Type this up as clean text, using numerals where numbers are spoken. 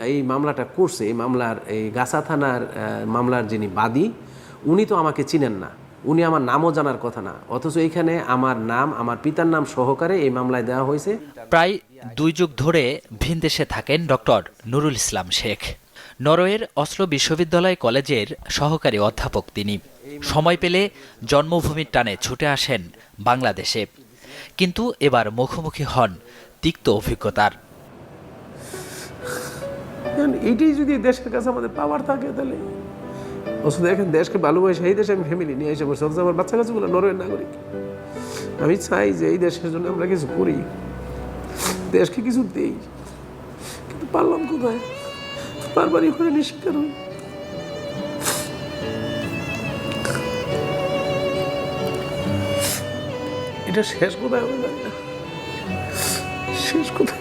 এই মামলাটা করছে, এই মামলার এই গাছা থানার মামলার যিনি বাদী, উনি তো আমাকে চিনেন না, উনি আমার নামও জানার কথা না, অথচ এইখানে আমার নাম, আমার পিতার নাম সহকারে এই মামলায় দেওয়া হয়েছে। প্রায় 2 যুগ ধরে ভিনদেশে থাকেন ডক্টর নুরুল ইসলাম শেখ। নরওয়ের অসলো বিশ্ববিদ্যালয় কলেজের সহকারী অধ্যাপক তিনি। সময় পেলে জন্মভূমির টানে ছুটে আসেন বাংলাদেশে, কিন্তু এবার মুখোমুখি হন তিক্ত অভিজ্ঞতার। এইটাই যদি দেশের কাছে আমাদের পাওয়ার থাকে, তাহলে অথচ দেখেন দেশকে ভালোবাসে এই দেশে আমি ফ্যামিলি নিয়ে এসে বসে, অথচ আমার বাচ্চা কাচ্চাগুলো নরওয়ের নাগরিক। আমি চাই যে এই দেশের জন্য আমরা কিছু করি, দেশকে কিছু দেই, কিন্তু পারলাম কোথায়? বারবারই করে নিষ্কার হই। এটা শেষ কোথায় হবে জানি না, শেষ কোথায়।